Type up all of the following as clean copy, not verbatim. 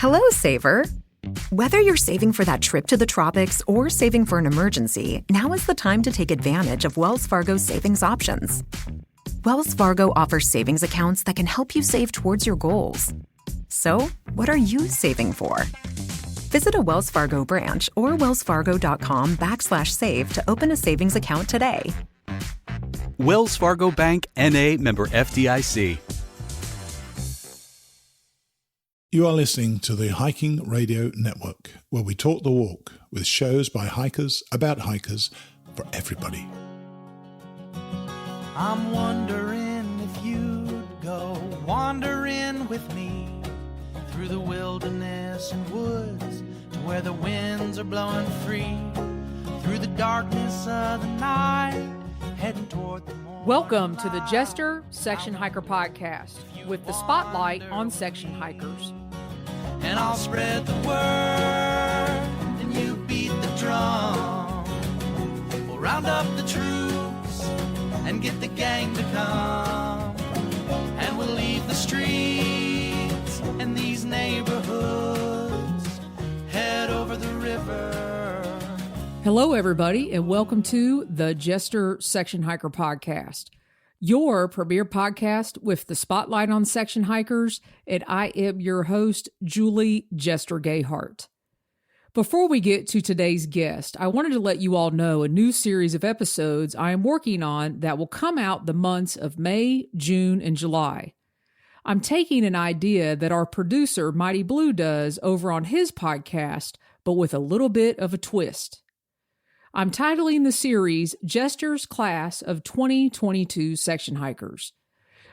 Hello, saver. Whether you're saving for that trip to the tropics or saving for an emergency, now is the time to take advantage of Wells Fargo's savings options. Wells Fargo offers savings accounts that can help you save towards your goals. So, what are you saving for? Visit a Wells Fargo branch or wellsfargo.com/save to open a savings account today. Wells Fargo Bank, N.A., member FDIC. You are listening to the Hiking Radio Network, where we talk the walk with shows by hikers about hikers for everybody. I'm wondering if you'd go wandering with me through the wilderness and woods to where the winds are blowing free, through the darkness of the night, heading toward the morning. Welcome to the Jester Section Hiker Podcast, with the spotlight on section hikers. And I'll spread the word, and you beat the drum. We'll round up the troops and get the gang to come, and we'll leave the streets and these neighborhoods, head over the river. Hello, everybody, and welcome to the Jester Section Hiker Podcast, your premier podcast with the spotlight on section hikers, and I am your host, Julie Jester Gayhart. Before we get to today's guest, I wanted to let you all know a new series of episodes I am working on that will come out the months of May, June, and July. I'm taking an idea that our producer, Mighty Blue, does over on his podcast, but with a little bit of a twist. I'm titling the series Jester's Class of 2022 Section Hikers.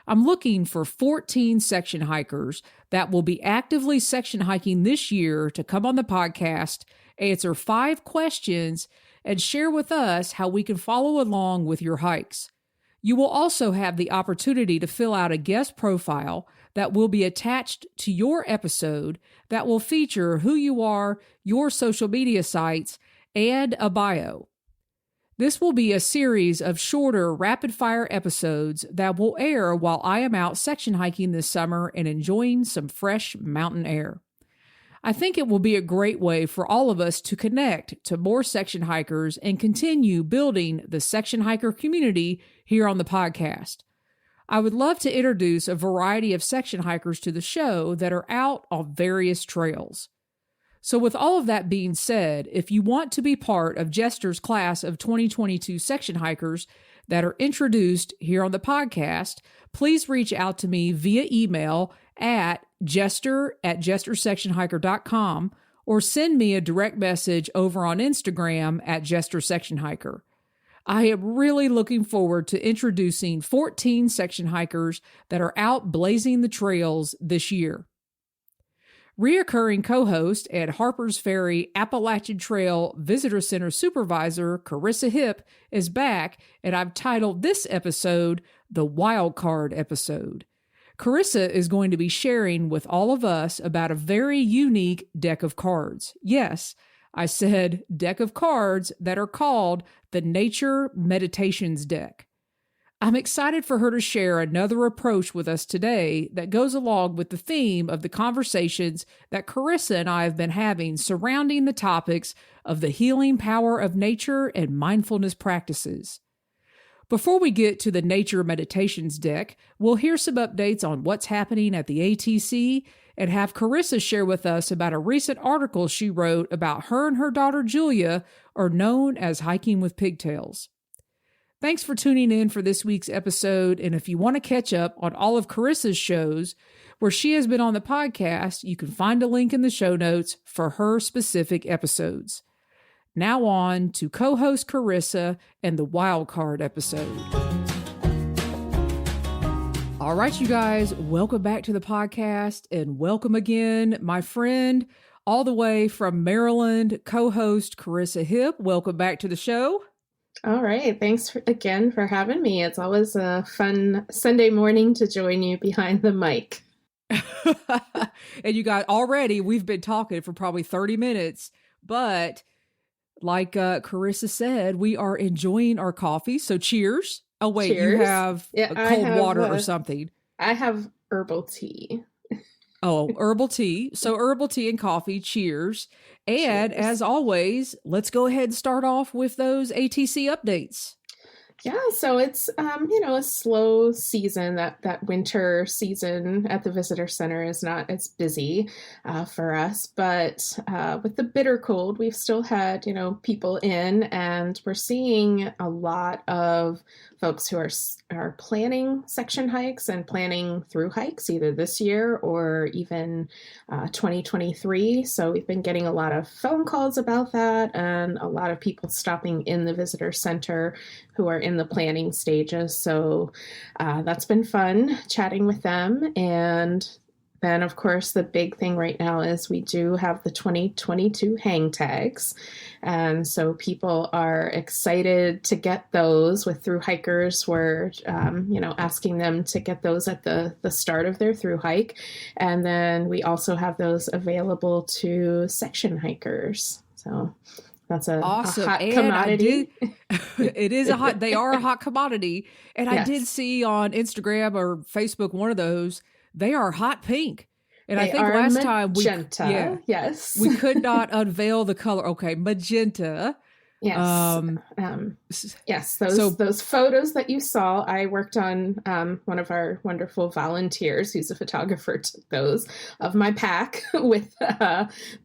I'm looking for 14 section hikers that will be actively section hiking this year to come on the podcast, answer 5 questions, and share with us how we can follow along with your hikes. You will also have the opportunity to fill out a guest profile that will be attached to your episode that will feature who you are, your social media sites, and a bio. This will be a series of shorter, rapid-fire episodes that will air while I am out section hiking this summer and enjoying some fresh mountain air. I think it will be a great way for all of us to connect to more section hikers and continue building the section hiker community here on the podcast. I would love to introduce a variety of section hikers to the show that are out on various trails. So with all of that being said, if you want to be part of Jester's Class of 2022 section hikers that are introduced here on the podcast, please reach out to me via email at jester@jestersectionhiker.com or send me a direct message over on Instagram at jestersectionhiker. I am really looking forward to introducing 14 section hikers that are out blazing the trails this year. Reoccurring co-host and Harpers Ferry Appalachian Trail Visitor Center Supervisor Charissa Hipp is back, and I've titled this episode the Wildcard episode. Charissa is going to be sharing with all of us about a very unique deck of cards. Yes, I said deck of cards that are called the Nature Meditations deck. I'm excited for her to share another approach with us today that goes along with the theme of the conversations that Charissa and I have been having surrounding the topics of the healing power of nature and mindfulness practices. Before we get to the Nature Meditations deck, we'll hear some updates on what's happening at the ATC and have Charissa share with us about a recent article she wrote about her and her daughter Julia are known as hiking with pigtails. Thanks for tuning in for this week's episode, and if you want to catch up on all of Charissa's shows where she has been on the podcast, you can find a link in the show notes for her specific episodes. Now on to co-host Charissa and the Wildcard episode. All right, you guys, welcome back to the podcast, and welcome again, my friend, all the way from Maryland, co-host Charissa Hipp. Welcome back to the show. All right. Thanks again for having me. It's always a fun Sunday morning to join you behind the mic. And you guys, already we've been talking for probably 30 minutes, but like Charissa said, we are enjoying our coffee. So cheers. Oh, wait, cheers. You have cold water or something. I have herbal tea. Oh, herbal tea. So herbal tea and coffee. Cheers. And Cheers. as always, let's go ahead and start off with those ATC updates. Yeah, so it's a slow season. That winter season at the Visitor Center is not as busy for us, but with the bitter cold, we've still had people in, and we're seeing a lot of folks who are planning section hikes and planning through hikes either this year or even 2023. So we've been getting a lot of phone calls about that, and a lot of people stopping in the Visitor Center who are in the planning stages. So that's been fun chatting with them. And then, of course, the big thing right now is we do have the 2022 hang tags. And so people are excited to get those. With through hikers, we're, asking them to get those at the start of their through hike. And then we also have those available to section hikers. So that's awesome. a hot And commodity. They are a hot commodity. And Yes. I did see on Instagram or Facebook, one of those, they are hot pink. And I They think are last time magenta. Yes. we could not unveil the color. Okay. Magenta. Yes. Yes. Those photos that you saw, I worked on, one of our wonderful volunteers who's a photographer took those of my pack with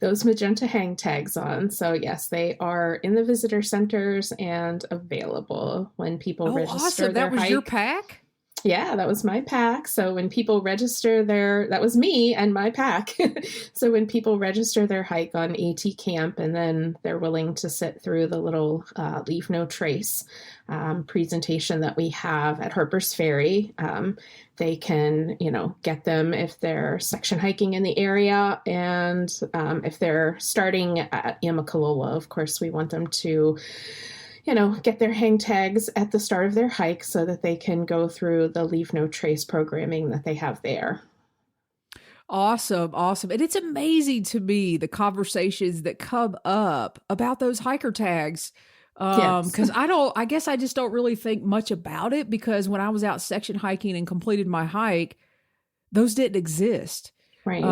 those magenta hang tags on. So yes, they are in the visitor centers and available when people register awesome. their That was hike. your pack? Yeah, that was my pack. So when people register that was me and my pack. So when people register their hike on AT Camp and then they're willing to sit through the little Leave No Trace presentation that we have at Harpers Ferry, they can, get them if they're section hiking in the area. And if they're starting at Amicalola, of course, we want them to get their hang tags at the start of their hike so that they can go through the Leave No Trace programming that they have there. Awesome. Awesome. And it's amazing to me, the conversations that come up about those hiker tags. Yes. Cause I guess I just don't really think much about it, because when I was out section hiking and completed my hike, those didn't exist. Right.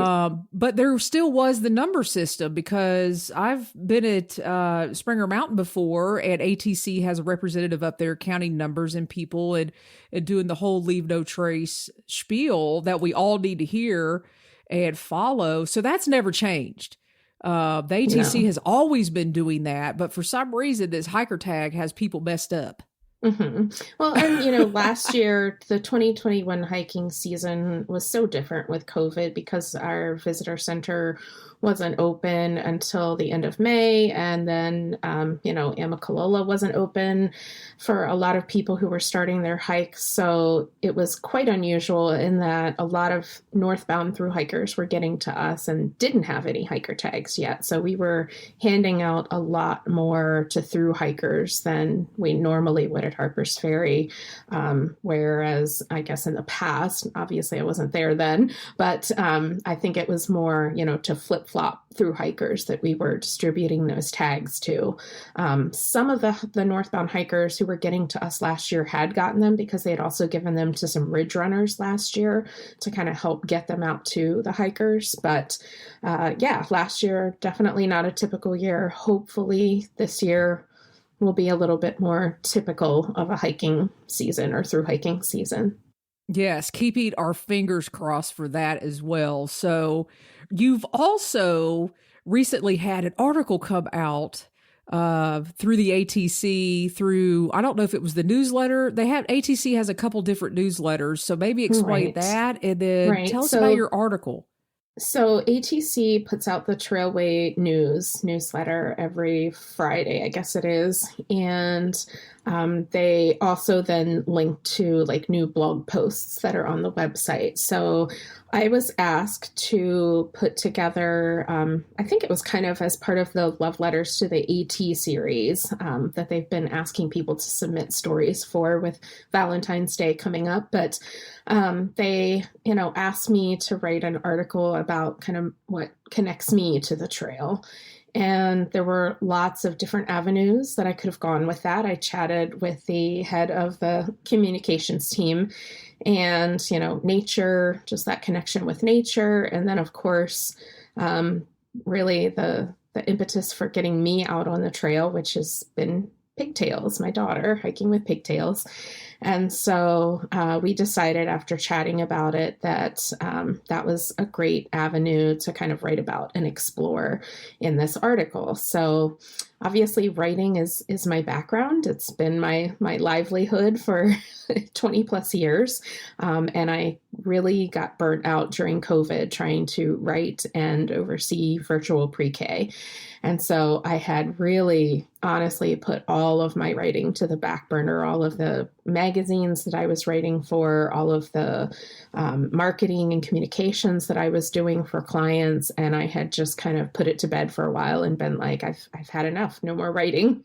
But there still was the number system, because I've been at Springer Mountain before, and ATC has a representative up there counting numbers and people and doing the whole Leave No Trace spiel that we all need to hear and follow. So that's never changed. The ATC has always been doing that, but for some reason, this hiker tag has people messed up. Mm-hmm. Well, and last year, the 2021 hiking season was so different with COVID because our visitor center wasn't open until the end of May. And then, Amicalola wasn't open for a lot of people who were starting their hikes. So it was quite unusual in that a lot of northbound through hikers were getting to us and didn't have any hiker tags yet. So we were handing out a lot more to through hikers than we normally would at Harpers Ferry. Whereas I guess in the past, obviously I wasn't there then, but I think it was more, to flip-flop through hikers that we were distributing those tags to. Some of the northbound hikers who were getting to us last year had gotten them because they had also given them to some ridge runners last year to kind of help get them out to the hikers. But last year, definitely not a typical year. Hopefully this year will be a little bit more typical of a hiking season or through hiking season. Yes, keeping our fingers crossed for that as well. So you've also recently had an article come out through the ATC, through, I don't know if it was the newsletter. ATC has a couple different newsletters. So maybe explain that and then tell us about your article. So ATC puts out the Trailway newsletter every Friday, I guess it is. And they also then link to new blog posts that are on the website. So I was asked to put together, I think it was kind of as part of the Love Letters to the AT series that they've been asking people to submit stories for with Valentine's Day coming up. But they, asked me to write an article about kind of what connects me to the trail. And there were lots of different avenues that I could have gone with that. I chatted with the head of the communications team, and, nature, just that connection with nature. And then, of course, really the impetus for getting me out on the trail, which has been Pigtails, my daughter, hiking with Pigtails. And so we decided after chatting about it that that was a great avenue to kind of write about and explore in this article. So obviously writing is my background. It's been my livelihood for 20 plus years. And I really got burnt out during COVID trying to write and oversee virtual pre-K. And so I had really honestly put all of my writing to the back burner, all of the magazines that I was writing for, all of the marketing and communications that I was doing for clients. And I had just kind of put it to bed for a while and been like, I've had enough, no more writing.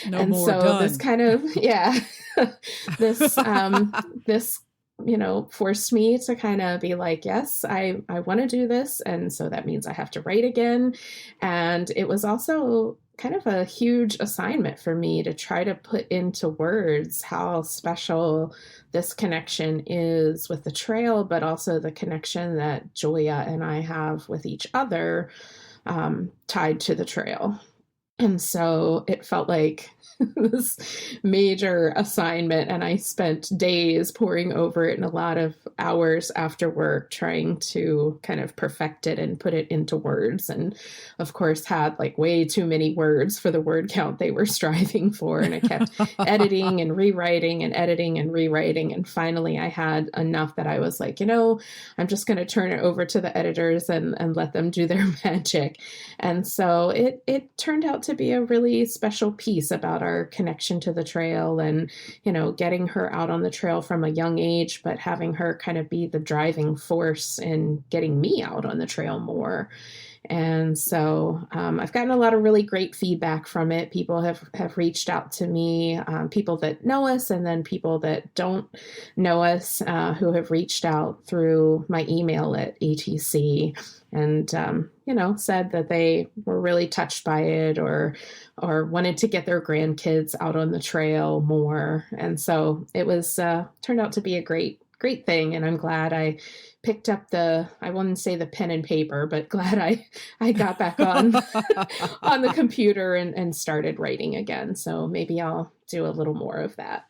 And more so done. This kind of, this forced me to kind of be like, yes, I want to do this. And so that means I have to write again. And it was also kind of a huge assignment for me to try to put into words how special this connection is with the trail, but also the connection that Julia and I have with each other tied to the trail. And so it felt like this major assignment, and I spent days poring over it and a lot of hours after work trying to kind of perfect it and put it into words. And of course had like way too many words for the word count they were striving for. And I kept editing and rewriting and editing and rewriting. And finally I had enough that I was like, I'm just going to turn it over to the editors and let them do their magic. And so it turned out to be a really special piece about our connection to the trail and, getting her out on the trail from a young age, but having her kind of be the driving force in getting me out on the trail more. And so I've gotten a lot of really great feedback from it. People have reached out to me, people that know us and then people that don't know us who have reached out through my email at ATC and, said that they were really touched by it or wanted to get their grandkids out on the trail more. And so it was turned out to be a great thing. And I'm glad I picked up I wouldn't say the pen and paper, but glad I got back on on the computer and started writing again. So maybe I'll do a little more of that.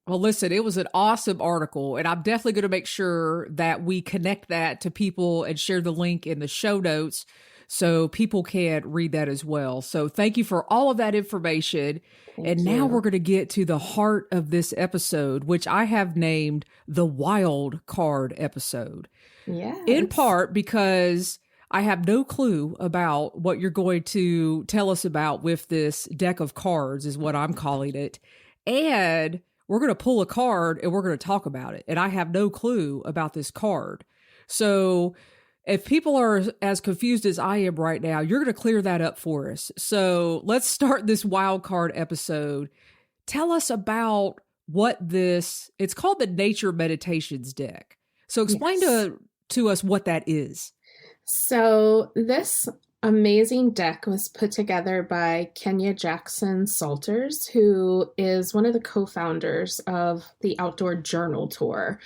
Well, listen, it was an awesome article, and I'm definitely going to make sure that we connect that to people and share the link in the show notes so people can read that as well. So thank you for all of that information. Thank you. Now we're going to get to the heart of this episode, which I have named the Wildcard episode. Yeah. In part because I have no clue about what you're going to tell us about with this deck of cards, is what I'm calling it. And we're going to pull a card and we're going to talk about it. And I have no clue about this card. So if people are as confused as I am right now, you're going to clear that up for us. So let's start this wild card episode. Tell us about it's called the Nature Meditations deck. So explain to us what that is. So this amazing deck was put together by Kenya Jackson Salters, who is one of the co-founders of the Outdoor Journal Tour.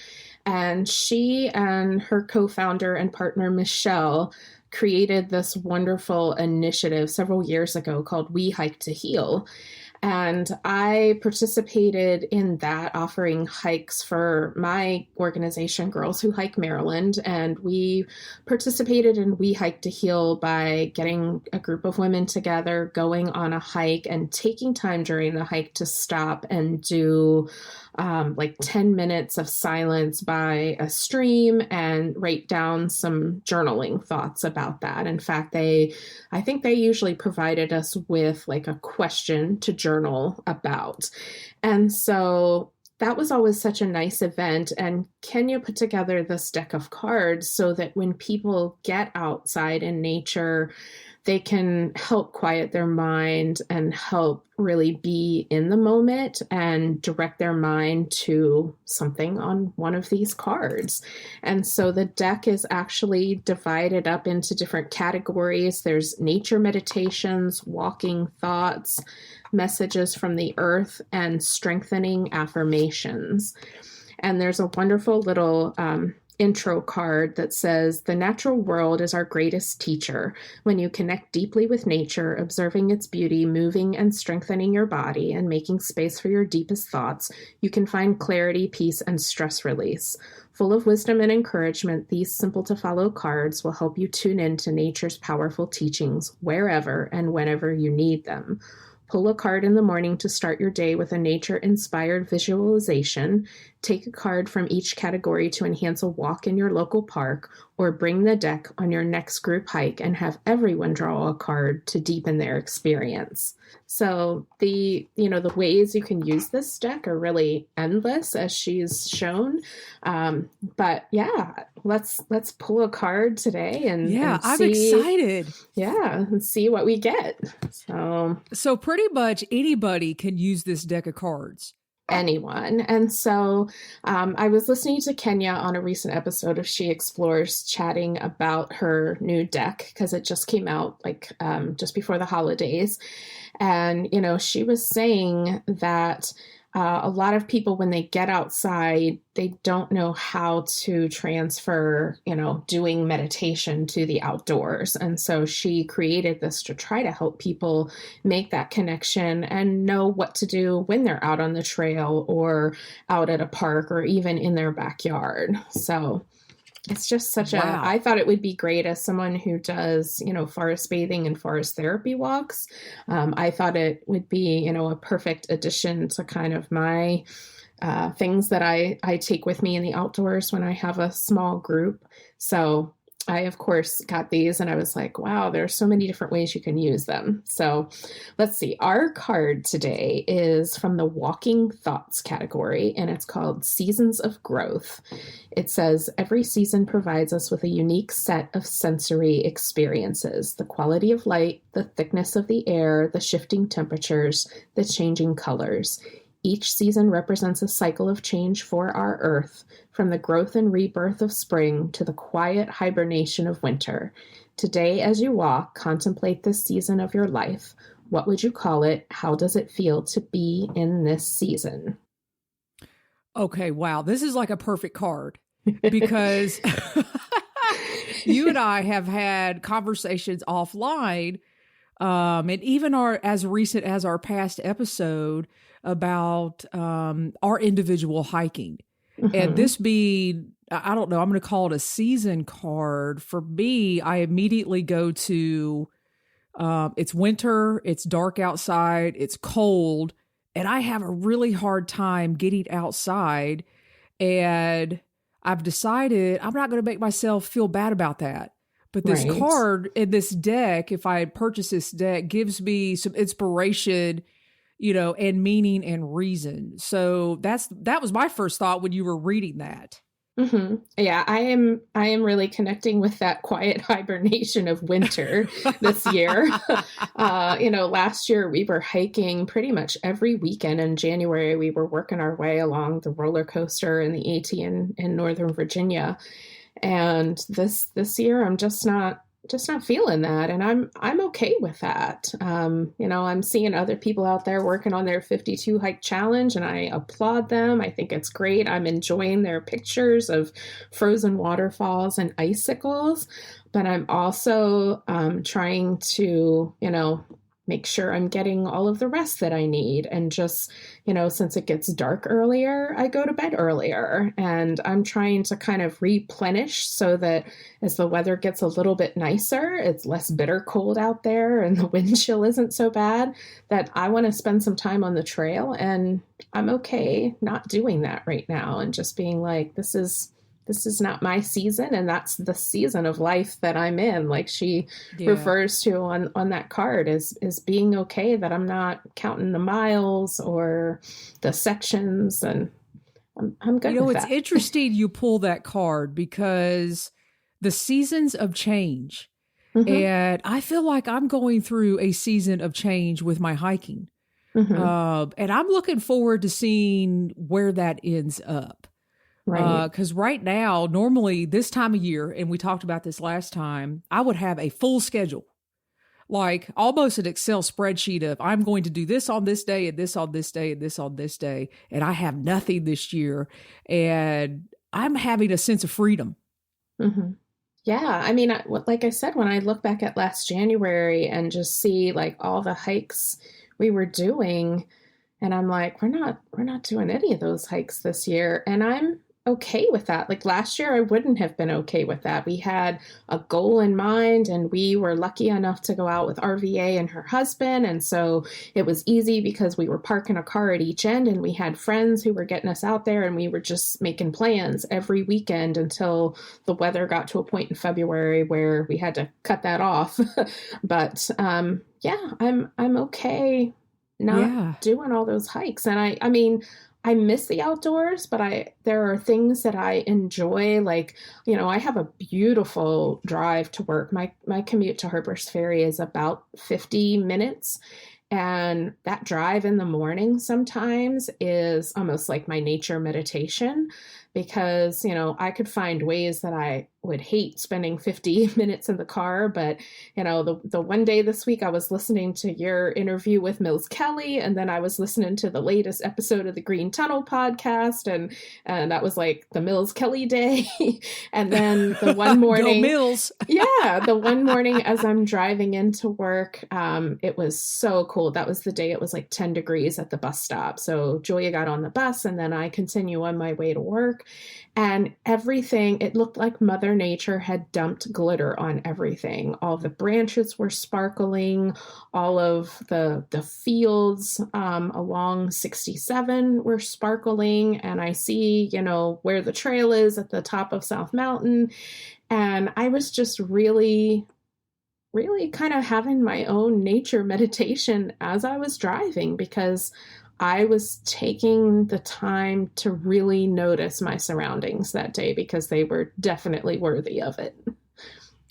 And she and her co-founder and partner, Michelle, created this wonderful initiative several years ago called We Hike to Heal. And I participated in that, offering hikes for my organization, Girls Who Hike Maryland. And we participated in We Hike to Heal by getting a group of women together, going on a hike and taking time during the hike to stop and do like 10 minutes of silence by a stream and write down some journaling thoughts about that. In fact, I think they usually provided us with like a question to journal about. And so that was always such a nice event. And Kenya put together this deck of cards so that when people get outside in nature, they can help quiet their mind and help really be in the moment and direct their mind to something on one of these cards. And so the deck is actually divided up into different categories. There's nature meditations, walking thoughts, messages from the earth, and strengthening affirmations. And there's a wonderful little intro card that says, "The natural world is our greatest teacher. When you connect deeply with nature, observing its beauty, moving and strengthening your body, and making space for your deepest thoughts, you can find clarity, peace, and stress release. Full of wisdom and encouragement, these simple-to-follow cards will help you tune into nature's powerful teachings wherever and whenever you need them. Pull a card in the morning to start your day with a nature-inspired visualization. Take a card from each category to enhance a walk in your local park, or bring the deck on your next group hike and have everyone draw a card to deepen their experience." So the ways you can use this deck are really endless, as she's shown. But yeah, let's pull a card today and I'm see, excited. Yeah, and see what we get. So pretty much anybody can use this deck of cards. Anyone. And so I was listening to Kenya on a recent episode of She Explores, chatting about her new deck, because it just came out just before the holidays. And, she was saying that a lot of people, when they get outside, they don't know how to transfer, doing meditation to the outdoors. And so she created this to try to help people make that connection and know what to do when they're out on the trail or out at a park or even in their backyard. So it's just such I thought it would be great as someone who does, forest bathing and forest therapy walks. I thought it would be, a perfect addition to kind of my things that I take with me in the outdoors when I have a small group. So I, of course, got these and I was like, wow, there's so many different ways you can use them. So let's see. Our card today is from the Walking Thoughts category, and it's called Seasons of Growth. It says, every season provides us with a unique set of sensory experiences: the quality of light, the thickness of the air, the shifting temperatures, the changing colors. Each season represents a cycle of change for our Earth, from the growth and rebirth of spring to the quiet hibernation of winter. Today, as you walk, contemplate this season of your life. What would you call it? How does it feel to be in this season? Okay, wow. This is like a perfect card, because you and I have had conversations offline, and even as recent as our past episode, about our individual hiking. Mm-hmm. And this being, I don't know, I'm going to call it a season card. For me, I immediately go to, it's winter, it's dark outside, it's cold, and I have a really hard time getting outside. And I've decided I'm not going to make myself feel bad about that. But this card in this deck, if I had purchased this deck, gives me some inspiration, and meaning and reason. So that was my first thought when you were reading that. Mm-hmm. Yeah, I am really connecting with that quiet hibernation of winter this year. Last year we were hiking pretty much every weekend. In January, we were working our way along the roller coaster in the AT in Northern Virginia. And this year I'm just not feeling that. And I'm okay with that. I'm seeing other people out there working on their 52 hike challenge, and I applaud them. I think it's great. I'm enjoying their pictures of frozen waterfalls and icicles, but I'm also trying to, make sure I'm getting all of the rest that I need. And just, since it gets dark earlier, I go to bed earlier, and I'm trying to kind of replenish so that as the weather gets a little bit nicer, it's less bitter cold out there and the wind chill isn't so bad, that I want to spend some time on the trail. And I'm okay not doing that right now and just being like, this is not my season, and that's the season of life that I'm in. Like she refers to on that card is being okay that I'm not counting the miles or the sections, and I'm good with that. It's interesting you pull that card, because the seasons of change, mm-hmm. and I feel like I'm going through a season of change with my hiking, mm-hmm. And I'm looking forward to seeing where that ends up. Right. Because right now, normally this time of year, and we talked about this last time, I would have a full schedule. like almost an Excel spreadsheet of I'm going to do this on this day and this on this day and this on this day. And I have nothing this year. And I'm having a sense of freedom. Mm-hmm. Yeah. I mean, like I said, when I look back at last January and just see like all the hikes we were doing, and I'm like, we're not doing any of those hikes this year. And I'm okay with that. Like last year, I wouldn't have been okay with that. We had a goal in mind and we were lucky enough to go out with RVA and her husband. And so it was easy because we were parking a car at each end and we had friends who were getting us out there and we were just making plans every weekend until the weather got to a point in February where we had to cut that off. But yeah, I'm okay not doing all those hikes. And I mean, I miss the outdoors, but there are things that I enjoy. Like, you know, I have a beautiful drive to work. My commute to Harpers Ferry is about 50 minutes. And that drive in the morning sometimes is almost like my nature meditation because, you know, I could find ways that I would hate spending 50 minutes in the car. But, you know, the one day this week I was listening to your interview with Mills Kelly, and then I was listening to the latest episode of the Green Tunnel podcast. And that was like the Mills Kelly day. And then the one morning, Mills. Yeah, the one morning as I'm driving into work, it was so cool. That was the day it was like 10 degrees at the bus stop. So Julia got on the bus and then I continue on my way to work. And everything, it looked like Mother Nature had dumped glitter on everything. All the branches were sparkling. All of the fields along 67 were sparkling. And I see, you know, where the trail is at the top of South Mountain. And I was just really kind of having my own nature meditation as I was driving because I was taking the time to really notice my surroundings that day because they were definitely worthy of it.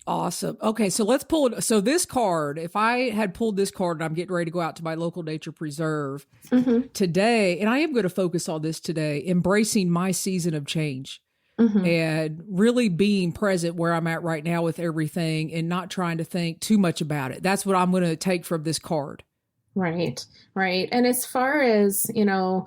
Awesome. Okay, so let's pull it. So this card, if I had pulled this card and I'm getting ready to go out to my local nature preserve today, and I am going to focus on this today, embracing my season of change and really being present where I'm at right now with everything and not trying to think too much about it. That's what I'm going to take from this card. Right. And as far as, you know,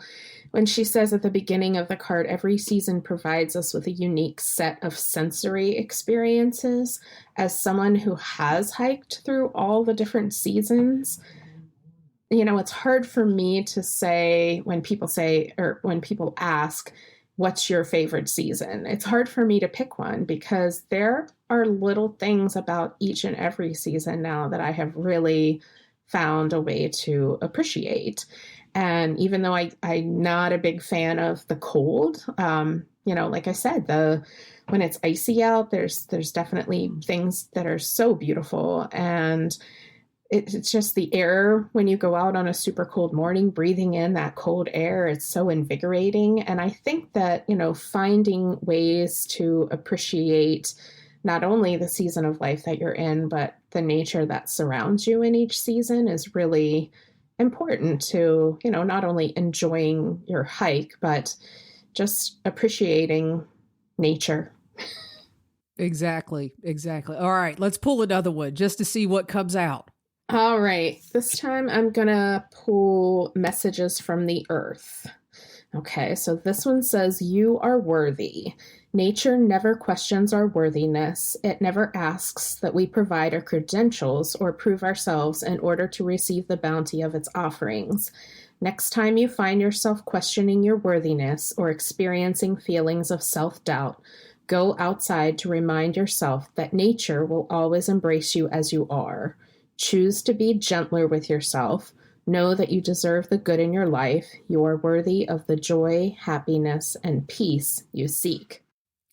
when she says at the beginning of the card, every season provides us with a unique set of sensory experiences. As someone who has hiked through all the different seasons, you know, it's hard for me to say when people ask, what's your favorite season? It's hard for me to pick one because there are little things about each and every season now that I have really found a way to appreciate. And even though I'm not a big fan of the cold, you know, like I said, when it's icy out, there's definitely things that are so beautiful. And it's just the air when you go out on a super cold morning, breathing in that cold air, it's so invigorating. And I think that, you know, finding ways to appreciate not only the season of life that you're in, but the nature that surrounds you in each season is really important to, you know, not only enjoying your hike, but just appreciating nature. Exactly. All right, let's pull another one just to see what comes out. All right. This time I'm going to pull messages from the earth. Okay, so this one says, you are worthy. Nature never questions our worthiness. It never asks that we provide our credentials or prove ourselves in order to receive the bounty of its offerings. Next time you find yourself questioning your worthiness or experiencing feelings of self-doubt, go outside to remind yourself that nature will always embrace you as you are. Choose to be gentler with yourself. Know that you deserve the good in your life. You are worthy of the joy, happiness, and peace you seek.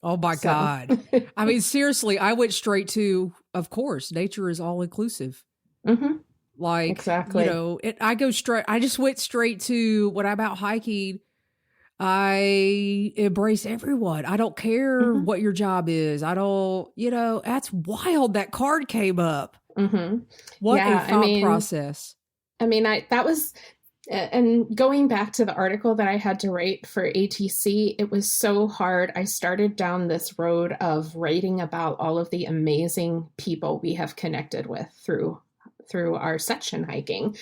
Oh my God. I mean, seriously, I went straight to, of course, nature is all inclusive. Like, exactly. You know, I just went straight to when I'm out hiking, I embrace everyone. I don't care what your job is. I don't, you know, that's wild. That card came up. What a thought process. I mean, that was, and going back to the article that I had to write for ATC, it was so hard. I started down this road of writing about all of the amazing people we have connected with through through our section hiking.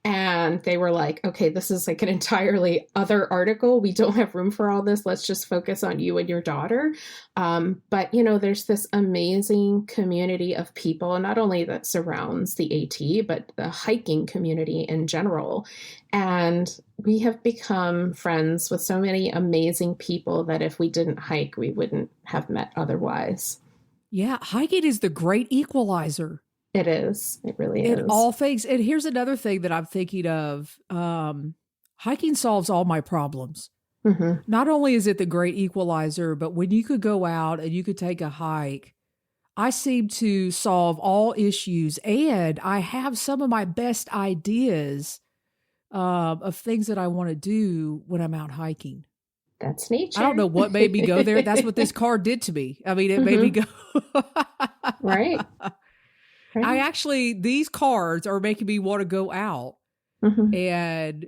And they were like, okay, this is like an entirely other article. We don't have room for all this. Let's just focus on you and your daughter. But, there's this amazing community of people, not only that surrounds the AT, but the hiking community in general. And we have become friends with so many amazing people that if we didn't hike, we wouldn't have met otherwise. Yeah, hiking is the great equalizer. It is. It really is. In all things. And here's another thing that I'm thinking of. Hiking solves all my problems. Mm-hmm. Not only is it the great equalizer, but when you could go out and you could take a hike, I seem to solve all issues. And I have some of my best ideas of things that I want to do when I'm out hiking. That's nature. I don't know what made me go there. That's what this card did to me. I mean, it made me go. Right. I actually, these cards are making me want to go out and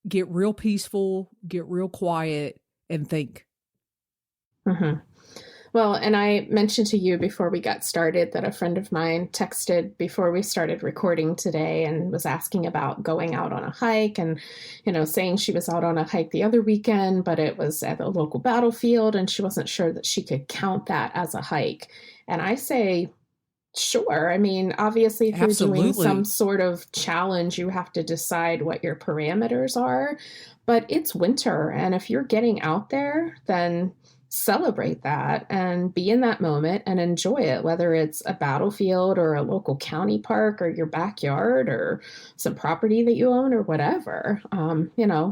get real peaceful, get real quiet, and think. Well, and I mentioned to you before we got started that a friend of mine texted before we started recording today and was asking about going out on a hike and, saying she was out on a hike the other weekend, but it was at a local battlefield and she wasn't sure that she could count that as a hike. And I say, sure. I mean, obviously, if you're doing some sort of challenge, you have to decide what your parameters are. But it's winter. And if you're getting out there, then celebrate that and be in that moment and enjoy it, whether it's a battlefield or a local county park or your backyard or some property that you own or whatever.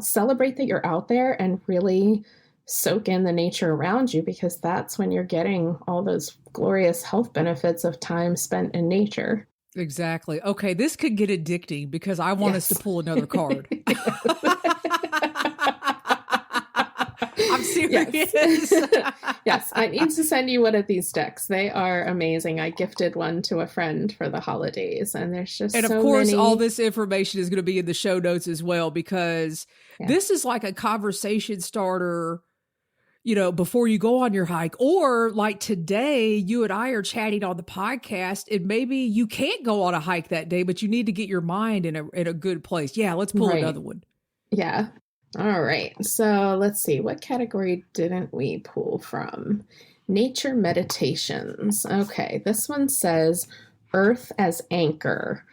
Celebrate that you're out there and really soak in the nature around you, because that's when you're getting all those glorious health benefits of time spent in nature. Exactly. Okay, this could get addicting because I want us to pull another card. I'm serious. Yes, I need to send you one of these decks. They are amazing. I gifted one to a friend for the holidays, and there's just and of course, all this information is going to be in the show notes as well, because this is like a conversation starter. Before you go on your hike, or like today, you and I are chatting on the podcast, and maybe you can't go on a hike that day, but you need to get your mind in a good place. Yeah, let's pull another one. Yeah. All right. So let's see. What category didn't we pull from? Nature meditations. Okay. This one says Earth as anchor.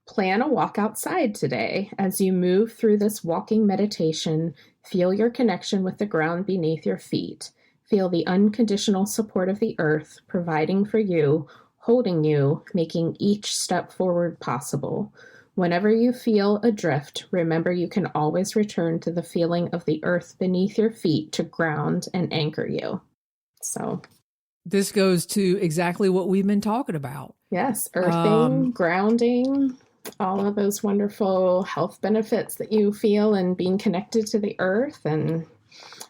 Plan a walk outside today. As you move through this walking meditation, feel your connection with the ground beneath your feet. Feel the unconditional support of the earth, providing for you, holding you, making each step forward possible. Whenever you feel adrift, remember you can always return to the feeling of the earth beneath your feet to ground and anchor you. So this goes to exactly what we've been talking about. Yes, earthing, grounding, all of those wonderful health benefits that you feel and being connected to the earth. And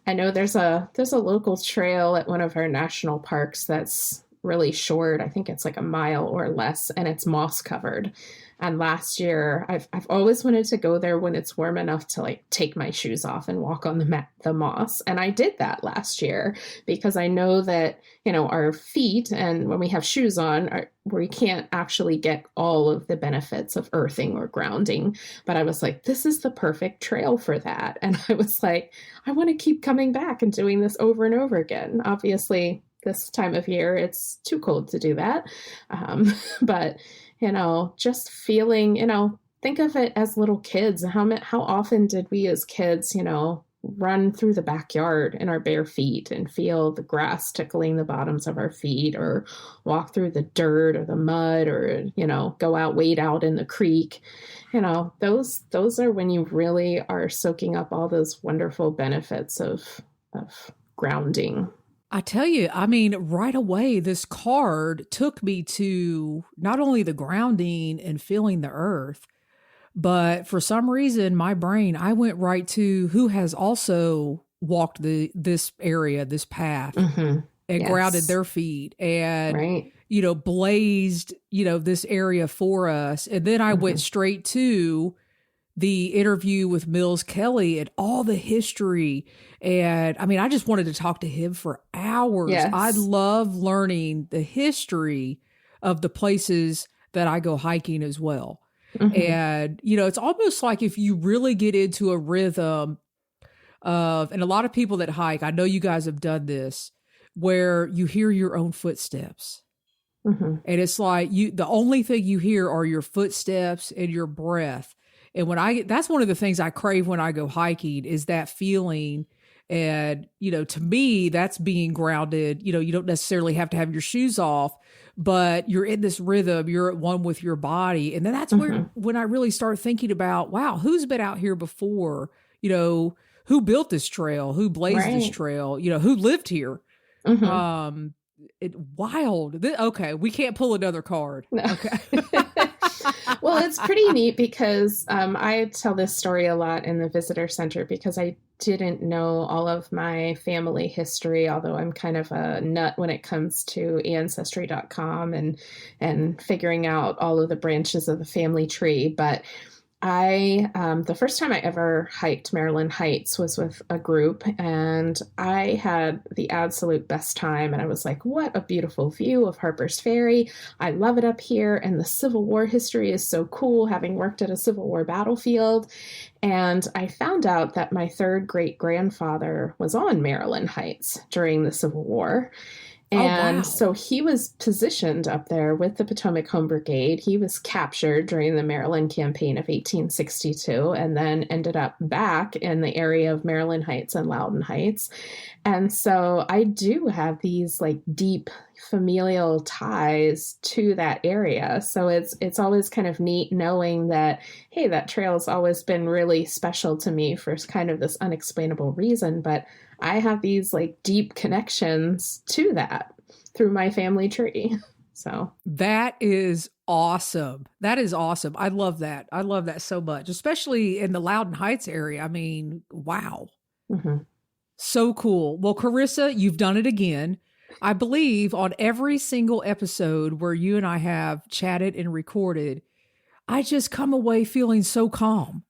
I know there's a local trail at one of our national parks that's really short. I think it's like a mile or less, and it's moss covered. And last year, I've always wanted to go there when it's warm enough to like take my shoes off and walk on the moss. And I did that last year because I know that, our feet, and when we have shoes on, we can't actually get all of the benefits of earthing or grounding. But I was like, this is the perfect trail for that. And I was like, I want to keep coming back and doing this over and over again. Obviously, this time of year, it's too cold to do that. But just feeling, think of it as little kids. How often did we as kids, run through the backyard in our bare feet and feel the grass tickling the bottoms of our feet, or walk through the dirt or the mud, or, go out, wade out in the creek. Those are when you really are soaking up all those wonderful benefits of grounding. I tell you, I mean, right away, this card took me to not only the grounding and feeling the earth, but for some reason, my brain, I went right to who has also walked this area, this path, and grounded their feet and, blazed, this area for us. And then I went straight to the interview with Mills Kelly and all the history. And I mean, I just wanted to talk to him for hours. Yes. I love learning the history of the places that I go hiking as well. And, it's almost like if you really get into a rhythm of, and a lot of people that hike, I know you guys have done this, where you hear your own footsteps. And it's like the only thing you hear are your footsteps and your breath. And that's one of the things I crave when I go hiking is that feeling. And, to me, that's being grounded. You don't necessarily have to have your shoes off, but you're in this rhythm, you're at one with your body. And then that's when I really start thinking about, wow, who's been out here before? Who built this trail? Who blazed this trail? Who lived here? Wild. Okay, we can't pull another card. No. Okay. Well, it's pretty neat because I tell this story a lot in the Visitor Center because I didn't know all of my family history, although I'm kind of a nut when it comes to Ancestry.com and figuring out all of the branches of the family tree. But the first time I ever hiked Maryland Heights was with a group, and I had the absolute best time. And I was like, what a beautiful view of Harpers Ferry. I love it up here. And the Civil War history is so cool, having worked at a Civil War battlefield. And I found out that my third great grandfather was on Maryland Heights during the Civil War. And so he was positioned up there with the Potomac Home Brigade. He was captured during the Maryland campaign of 1862 and then ended up back in the area of Maryland Heights and Loudoun Heights. And so I do have these like deep familial ties to that area. So it's always kind of neat knowing that, hey, that trail's always been really special to me for kind of this unexplainable reason. But I have these like deep connections to that through my family tree. So that is awesome. That is awesome. I love that. I love that so much, especially in the Loudoun Heights area. I mean, wow. So cool. Well, Charissa, you've done it again. I believe on every single episode where you and I have chatted and recorded, I just come away feeling so calm.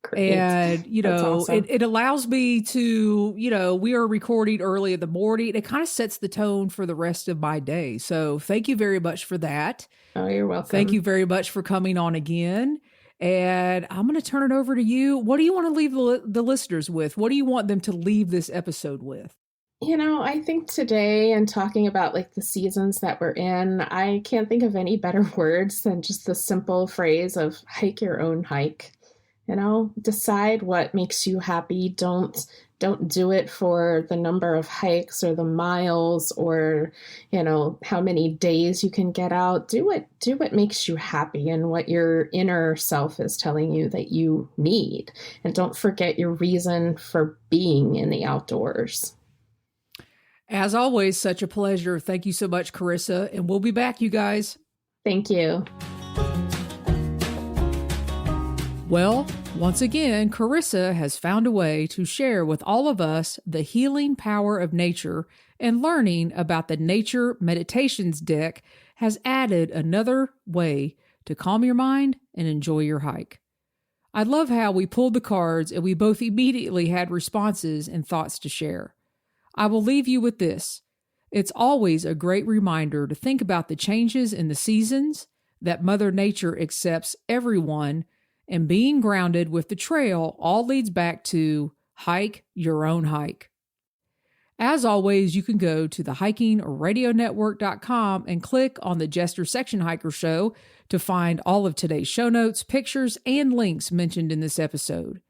Great. And, awesome. it allows me to, we are recording early in the morning. It kind of sets the tone for the rest of my day. So thank you very much for that. Oh, you're welcome. Thank you very much for coming on again. And I'm going to turn it over to you. What do you want to leave the listeners with? What do you want them to leave this episode with? I think today and talking about like the seasons that we're in, I can't think of any better words than just the simple phrase of hike your own hike. Decide what makes you happy. Don't do it for the number of hikes or the miles or, how many days you can get out. Do what makes you happy and what your inner self is telling you that you need. And don't forget your reason for being in the outdoors. As always, such a pleasure. Thank you so much, Charissa. And we'll be back, you guys. Thank you. Well, once again, Charissa has found a way to share with all of us the healing power of nature, and learning about the Nature Meditations deck has added another way to calm your mind and enjoy your hike. I love how we pulled the cards and we both immediately had responses and thoughts to share. I will leave you with this. It's always a great reminder to think about the changes in the seasons, that Mother Nature accepts everyone, and being grounded with the trail all leads back to hike your own hike. As always, you can go to the hikingradionetwork.com and click on the Jester Section Hiker Show to find all of today's show notes, pictures, and links mentioned in this episode.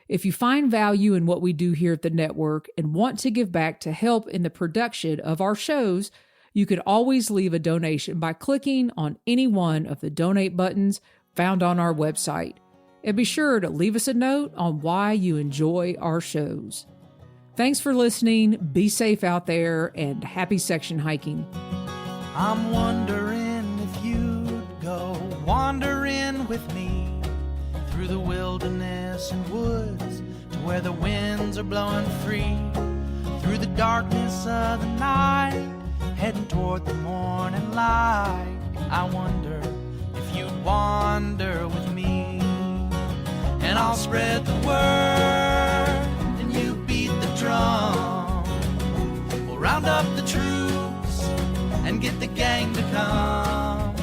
If you find value in what we do here at the network and want to give back to help in the production of our shows, you can always leave a donation by clicking on any one of the donate buttons found on our website. And be sure to leave us a note on why you enjoy our shows. Thanks for listening. Be safe out there and happy section hiking. I'm wondering if you'd go wandering with me through the wilderness and woods to where the winds are blowing free, through the darkness of the night, heading toward the morning light. I wonder if you'd wander with me, and I'll spread the word and you beat the drum. We'll round up the troops and get the gang to come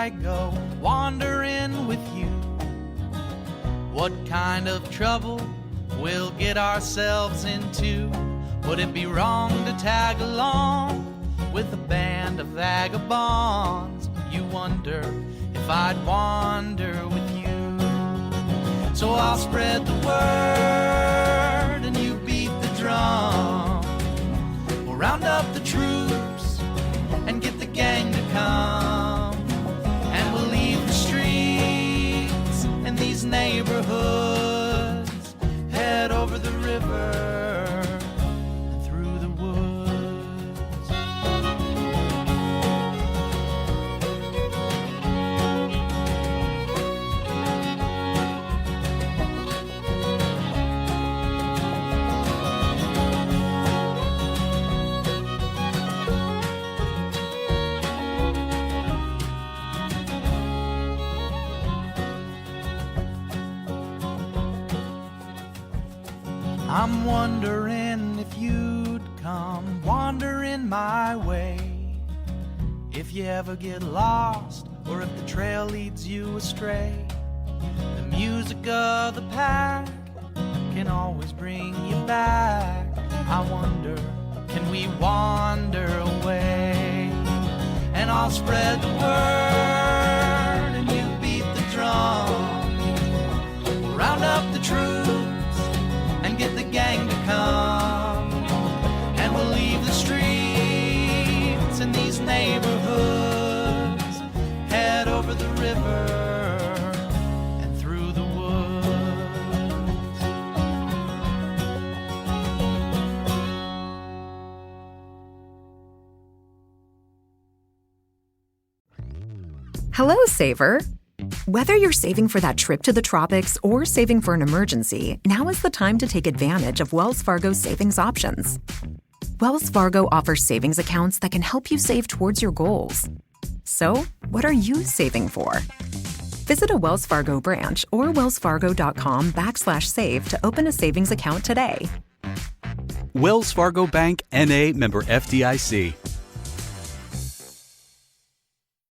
might go wandering with you. What kind of trouble we'll get ourselves into? Would it be wrong to tag along with a band of vagabonds? You wonder if I'd wander with you. So I'll spread the word and you beat the drum. We'll round up the troops and get the gang to come. And we'll leave the streets and these neighborhoods, head over the river and through the woods. I'm wondering if you'd come wandering my way. If you ever get lost, or if the trail leads you astray, the music of the pack can always bring you back. I wonder, can we wander away? And I'll spread the word and you beat the drum. We'll round up the troops and get the gang to come. And we'll leave the streets and these neighborhoods, head over the river and through the woods. Hello, Saver. Whether you're saving for that trip to the tropics or saving for an emergency, now is the time to take advantage of Wells Fargo's savings options. Wells Fargo offers savings accounts that can help you save towards your goals. So, what are you saving for? Visit a Wells Fargo branch or wellsfargo.com/save to open a savings account today. Wells Fargo Bank, N.A., member FDIC.